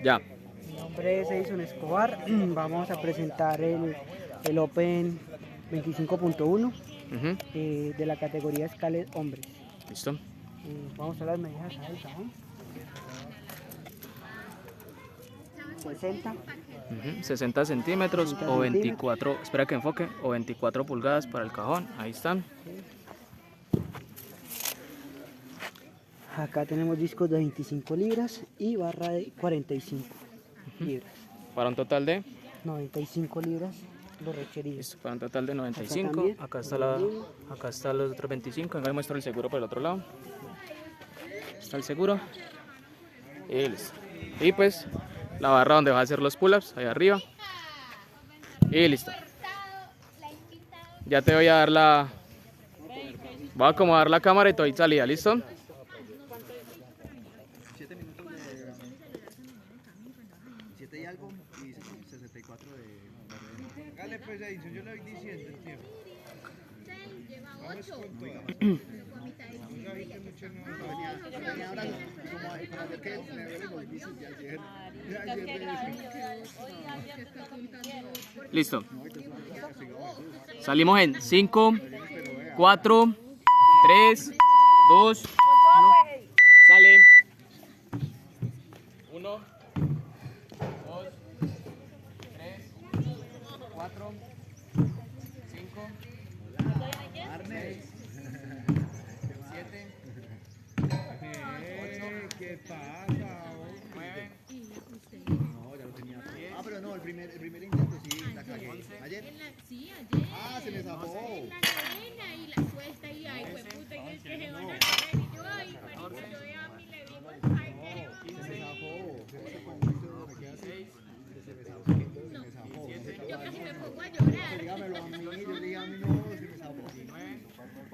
Ya. Mi nombre es Edison Escobar. Vamos a presentar el Open 25.1 Ujú. de la categoría Scale Hombres. Listo. Vamos a las medidas del cajón. 60. Ujú. 60 centímetros 60 o 24, espera que enfoque, o 24 pulgadas para el cajón. Ahí están. Acá tenemos discos de 25 libras y barra de 45 libras. Para un total de, 95 libras los requeridos. listo, para un total de Acá 95. también. Acá están los otros 25. Venga, muestro el seguro por el otro lado. Está el seguro. Y listo. Y pues la barra donde va a hacer los pull-ups, ahí arriba. Y listo. Ya te voy a dar voy a acomodar la cámara y te doy salida, ¿listo? 7 minutos de 7 y algo y 64 de... Dale pues Edison, yo le voy diciendo el tiempo. Vamos con todo. Venía ahora como ayer que me duele los bíceps de ayer. Listo. Salimos en 5, 4, 3, 2, 1. Sale. 1, 2, 3, 4, 5, 6, 7, 8, ¿Qué pasa? 9, No, ya lo tenía. Ah, pero no, el primer intento sí, la cagué. ¿Ayer? Sí, ayer. Ah, se me zafó. En la novena y la suelta y ay, fue puta, que es que se van a caer. Y yo, ay, marico, yo de a mí le digo, ay, que se van a Se me morir. zafó. Me quedé así. Se me zafó. Se me zafó. Yo casi me pongo a llorar. Dígamelo a mí, yo le dije a mí no, se me zafó.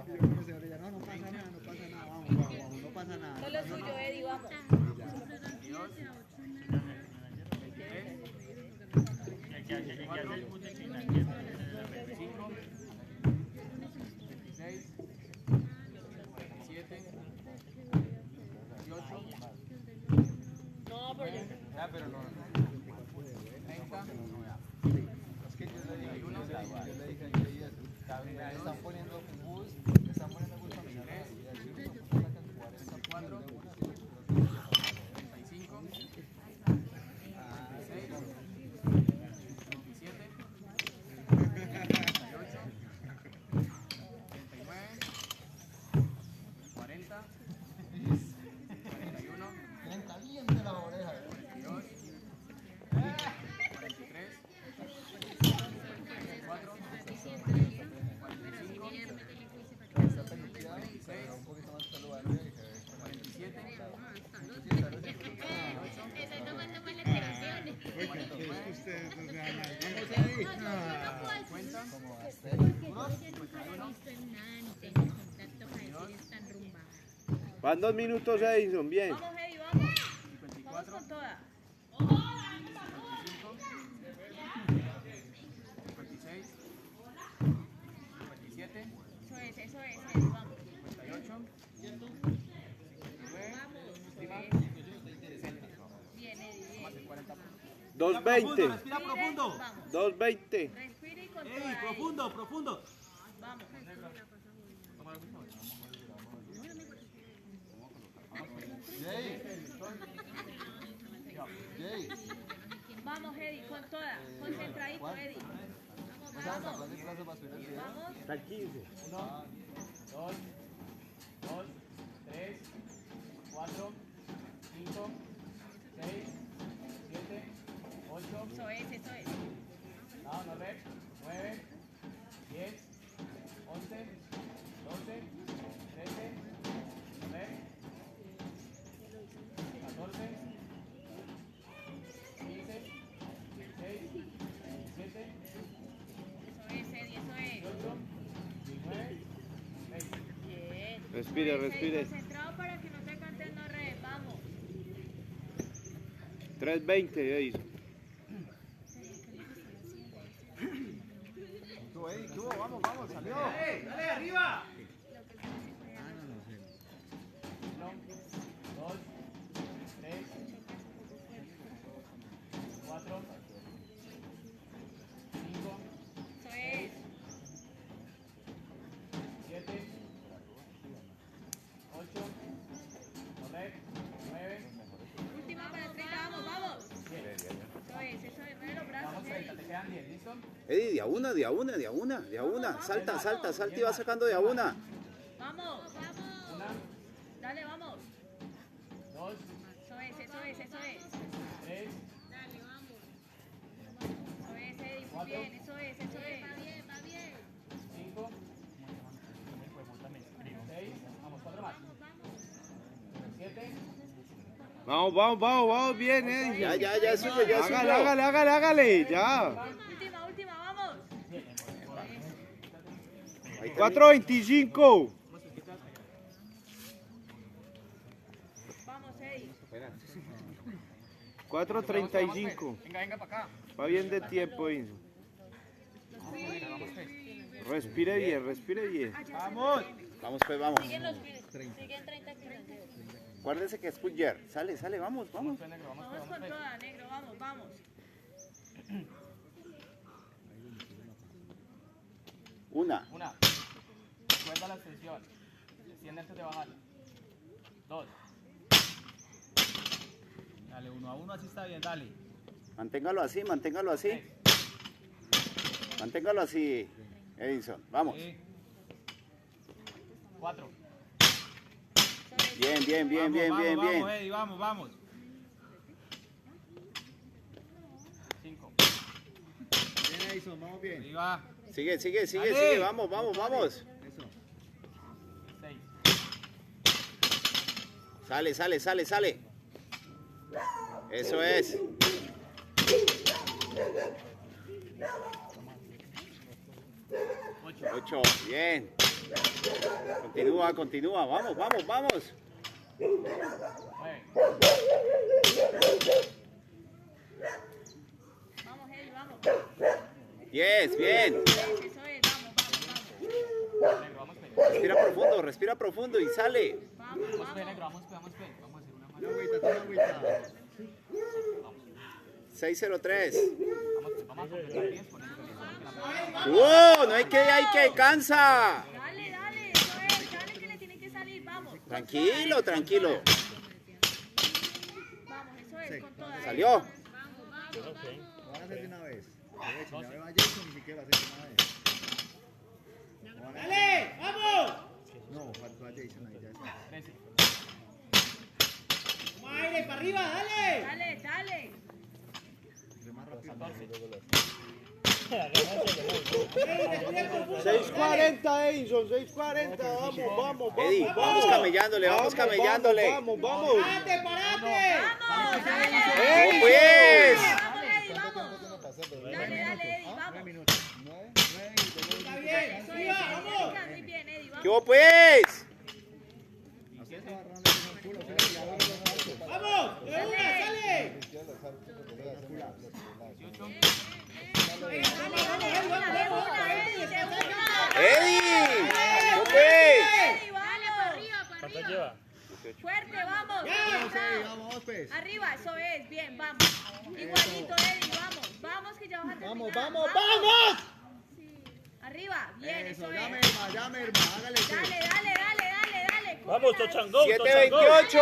Yo como se veía, no, no pasa nada, no pasa nada, vamos, vamos, vamos, no pasa nada. No lo suyo, Eddie, vamos. 50. Van 2 minutos, Edison, bien. Vamos, Eddie, vamos. Vamos con toda. 56, 57, Eso es, Eddie, vamos. 58, 59, 60. Bien, Eddie, bien. 220. Respira profundo. Vamos. 220. Respira y con toda. Ey, Eddie. profundo, profundo. Vamos. Vamos, Eddie, con toda. Concentradito, Eddie. Vamos. Vamos. Hasta el 15. 1, 2, 3, 4, 5, 6, 7, 8, Eso es, eso es. no, no ves, 9, 10, 11, 12, 13, no ves, 14, 15, 16, 17, Eso es, Eddie, eso es. 18, 19, 20. Bien. Respire, Eddie, respire. concentrado para que no te cantes no re. Vamos. 320, Edison. Vamos, vamos, salió. Dale, arriba. 1, 2, 3, quedan 10, ¿listo? Eddie, de a una. Salta y va sacando de a una. Vamos. Una, Dale, vamos. 2, Eso es. tres, Eso es, Eddie, muy bien. Eso es. cinco, 6, vamos, 4 más. 7, Vamos, bien, Eddie. Ya sube. Hágale, ya. Última, vamos. 4.25. Vamos, Eddie. 4.35. venga para acá. Va bien de tiempo, Enzo. Respire bien. Vamos. Vamos. Siguen 30 kilómetros. Acuérdese que es Puyer. Sale, vamos. Vamos con toda, negro, vamos. Una. Suelta la extensión. Desciende antes de bajar. 2, Dale, 1 a 1, así está bien, dale. Manténgalo así. Manténgalo así, Edison. Vamos. 4, Bien. Vamos, Eddie, vamos. 5, Bien, Edison, vamos bien. Ahí va. Sigue. Dale. Vamos. 6, Sale. Eso es. 8. Bien. Continúa. Vamos. 9, Vamos, Eddie, vamos. 10. Bien. Eso es, vamos. negro, vamos pe. Respira profundo y sale. Vamos. Vamos pe, negro, vamos pe. Vamos a hacer una mano. Toma agüita. 603. Vamos a completar 10 con esto. ¡Wow! No hay que cansa. Dale, eso es. Dale que le tiene que salir, vamos. Tranquilo. Vamos, eso es, con toda. Salió. Lo van a hacer de una vez. Aprovechen, ya me va Jason ni siquiera hacer de una vez. ¡Dale! ¡Vamos! No, faltó a Jason ahí ya está. 13, ¡Toma aire para arriba, dale! Dale. Entre más rápido. 640, Edison, 640. Vamos. Eddie, vamos camellándole. Vamos. ¡Parate! Vamos, dale. ¡Oh, pues! Vamos, Eddie, vamos. Dale, Eddie, vamos. 9 minutos. 9 y ¡Está bien! Eso ¡Arriba, es, vamos! muy bien, Eddie, vamos. ¿Qué hubo, pues? Así se va agarrando el culo. ¡Vamos! ¡De una, sale! Eddie, ¿qué pues? ¿Cuánto lleva? Fuerte, vamos. Vamos, pues. Arriba, eso es, bien, vamos. Igualito, Eddie, vamos. Vamos, que ya vas a terminar. Vamos. Sí. Arriba, bien, eso es. Llame, hermano, hágale. Dale. Vamos, Tochangó. 728.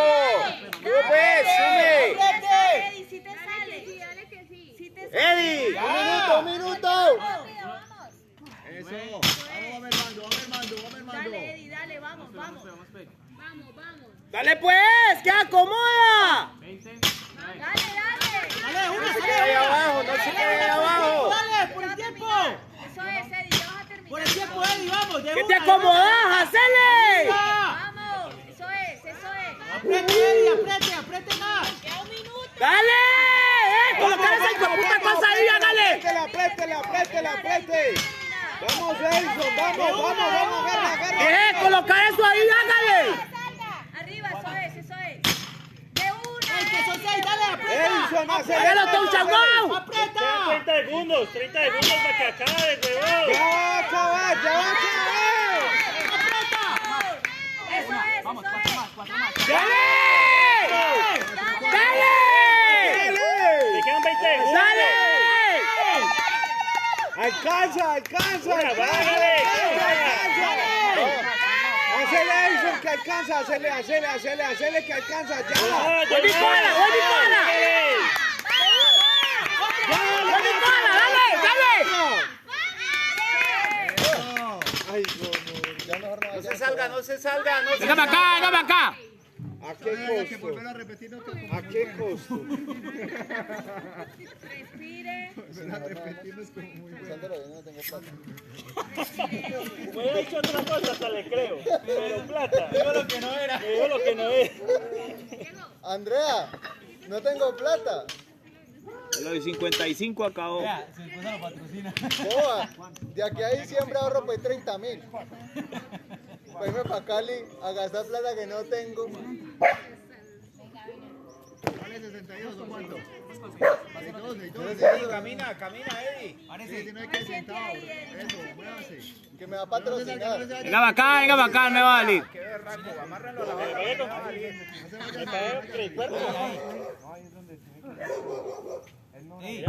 ¿Qué hubo, pues? Sume. Eddie, si te sale. Dale que sí. Si te sale. Eddie, un minuto. Vamos. Eso. Vamos armando. Dale, Eddie, dale, vamos. vamos pe. Dale, pues, que acomoda. 20, Dale. No se quede ahí abajo. ¡Dale, por el tiempo! Eso es, Eddie, ya vas a terminar. ¡Por el tiempo, Eddie, vamos! ¿Qué te acomodás? ¡Hacele! Vamos, eso es. ¡Apriete, Eddie, apriete más! Queda un minuto. ¡Dale! ¡Colocar esa hijueputa cosa ahí, hágale! Apriete. Vamos, Edison, vamos, agarra. ¡Deje colocar eso ahí, hágale! Arriba, eso es. De una. ¡Eso sí, dale, aprieta! Edison, ¡Hágalo, Touchangó! ¡Aprieta! 30 segundos para que acabe, huevón. Ya va a acabar. Eso es. Vamos, 4 más. ¡Dale! Te quedan 20 segundos. ¡Dale! Alcanza. Bájale. Hacele, Edison, que alcanza. Hacele, que alcanza. Ya. ¡Vuelve y corra! ¡Dale! salga, no se salga, no se Venga para acá, venga para acá. ¿A qué costo? volver a repetir, no te ¿A qué costo? Respire. repetimos como muy Me ha dicho otra cosa, hasta le creo. Pero plata. Digo lo que no era. Digo lo que no es. Andrea, no tengo plata. Lo de 55 acabó. Su esposa lo patrocina. Boa, de aquí a diciembre ahorro pues 30.000. Para irme para Cali a gastar plata que no tengo. ¿Vale 62 o cuánto? 62. Camina, Eddie. Parece. No hay que sentado. Eso, muévase. Que me va a patrocinar. Venga para acá, me va a salir. Qué berraco, amárralo a la vaca. Ey,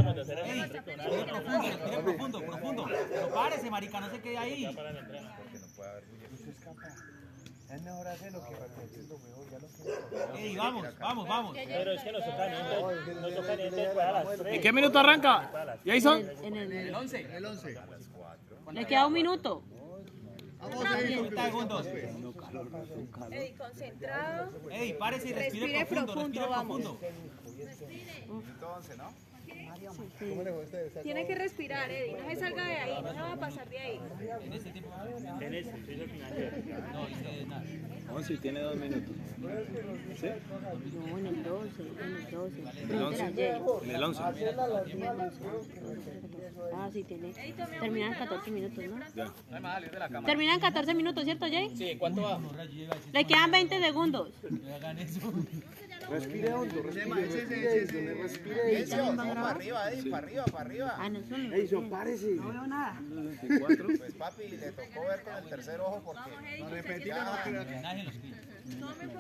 respire profundo. Pero párese, marica, no se quede ahí. Es mejor hacerlo que repetirlo mejor, ya lo que... Ey, vamos. Pero es que nos tocan entre después a las 3. ¿En qué minuto arranca? ¿Jason? El 11. El 11. Le queda un minuto. Vamos a ir 30 segundos. Eddie, concentrado. Ey, párese y respire Respire profundo. vamos. Entonces, ¿no? Tiene que respirar, Eddie. No se salga de ahí. No se va a pasar de ahí. En este tiempo. En ese, soy el financiero. No, dice nada. 11 tiene 2 minutos. ¿Sí? No, en el 12, en el 12. En el 11. En el 11. Ah, sí, tiene. Terminan 14 minutos, ¿no? Ya. Terminan 14 minutos, ¿cierto, Jay? Sí, ¿cuánto va? Le quedan 20 segundos. No hagan eso. Respire hondo, respire. Eso, vamos para arriba, Eddie, para arriba. Ah, no, son. Edison, párese. No veo nada. 24. Pues papi, le tocó ver con el tercer ojo porque... No repetimos, Homenaje a los críos.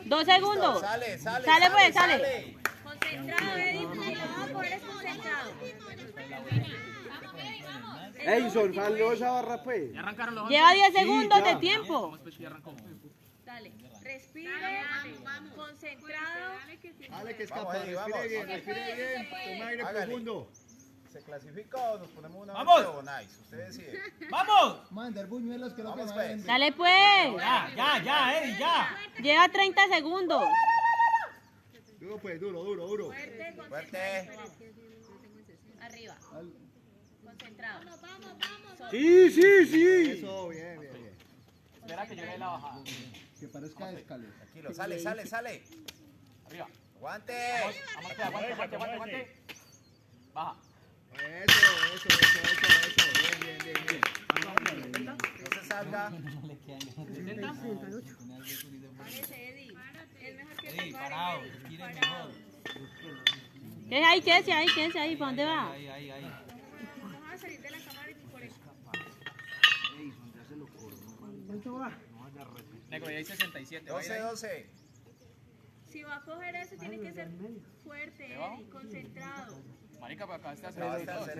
2 segundos. Sale. Sale, pues, sale. Concentrado, Eddie. Y lo vamos a poner es concentrado. Edison, salió esa barra pues. ¿Ya arrancaron los Lleva 10 segundos ya. de tiempo. Dale. Respire. Concentrado. Dale que escapa, respire bien, tome aire profundo. ¿Se clasifica o nos ponemos una ¡Vamos! o nice? Usted decide. ¡Vamos! Mandar buñuelos que no te pues. Dale, pues. Ya, Eddie, ya. Lleva 30 segundos. Duro pues, duro. Fuerte, Fuerte. Arriba. Concentrado. Sí. Eso, bien. Espera que yo le dé la bajada. Que parezca escalera. Tranquilo, sale. Arriba. Aguante. Aguante. Baja. Eso. Bien. No se salga. Parece, Eddie. Es mejor que Eddie, te pare. parado. Respire mejor. Quédese ahí. ¿Para dónde va? Ahí. Vamos a salir de la cámara y por eso. ¿Cuánto va? Negro, ya hay 67. 12. Si va a coger eso, tiene que ser fuerte, Eddie. Concentrado. Marica, para acá está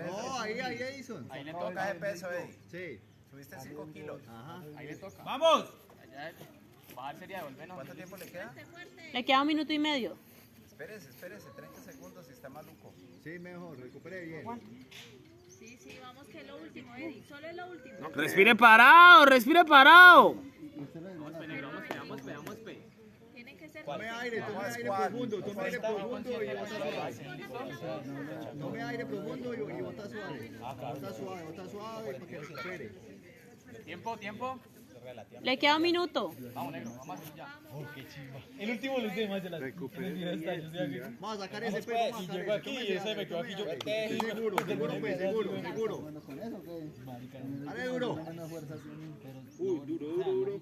No, ahí, Edison. Ahí le Toca toca. de peso, Eddie. Sí. Subiste 5 kilos. Ajá. Ahí le toca. ¡Vamos! Allá, bajar sería devolvernos. ¿Cuánto tiempo le queda? Le queda 1 minuto y medio. Espérese, 30 segundos si está maluco. Sí, mejor, recupere bien. Sí, vamos que es lo último, Eddie. Solo es lo último. Respire parado. Vamos, pe. Tienen que ser Tome aire profundo, y bota suave. Bota suave para que recupere. Tiempo. Le queda 1 minuto. Vamos, negro, vamos ya. El último los demás de la Vamos a sacar ese peso. Y llegó aquí y ese me quedó aquí yo. Seguro. Dale duro. Duro.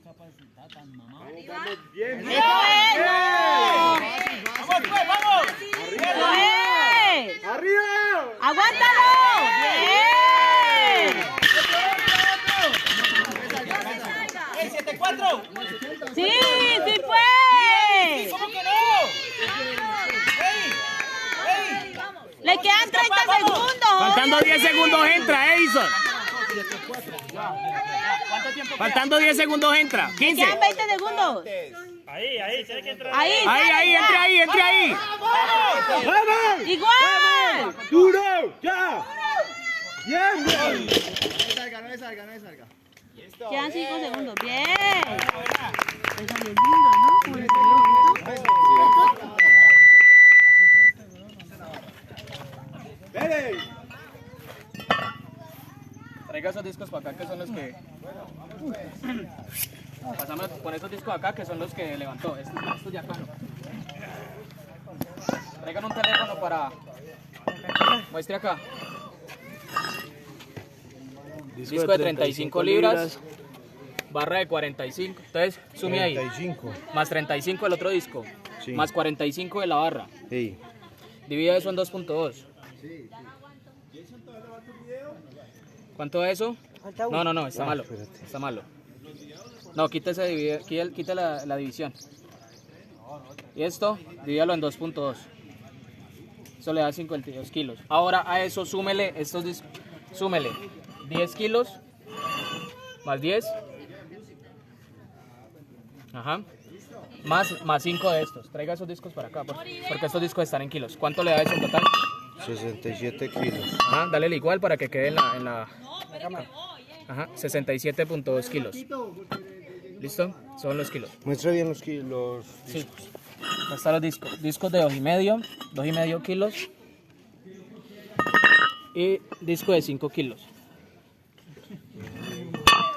Vamos bien. ¡Vamos! ¡Eso es! ¡Arriba! ¡Aguántalo! ¡Bien! ¡Ey, 7-4! ¡Sí fue! ¿Cómo que no? ¡Ey! Le quedan 30 segundos. Faltando 10 segundos entra, Edison. Faltando 10 segundos entra. Le 15. quedan 20 segundos. Ahí, tiene que entrar. Ahí. Entre ahí. ¡Vamos! ¡Igual! ¡Duro! ¡Ya! ¡Bien! No le salga. Quedan 5 segundos. Bien. Le salió lindo, ¿no? Como le salió bonito. Traiga esos discos para acá que son los que... Pásame con esos discos acá que son los que levantó. Estos de acá no. Traigan un teléfono para... Muestre acá. Disco de 35 libras. Barra de 45. Entonces, sume ahí. 35. Más 35 el otro disco. Sí. Más 45 de la barra. Sí. Divide eso en 2.2. ¿Cuánto es eso? Falta uno. No, está malo. espérate. Está malo. No, quita la división. Y esto, divídalo en 2.2. Eso le da 52 kilos. Ahora a eso súmele estos discos. Súmele 10 kilos más 10. Ajá. Más 5 de estos. Traiga esos discos para acá, porque estos discos están en kilos. ¿Cuánto le da eso en total? 67 kilos. Ajá, dale el igual para que quede en la... Ajá, 67.2 kilos. ¿Listo? Son los kilos. Muestra bien los kilos. Sí. Acá están los discos. Discos de 2,5 kilos. Y disco de 5 kilos.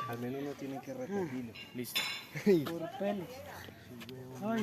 Al menos no tienen que repetirlo. Listo. Por pelos. Ay.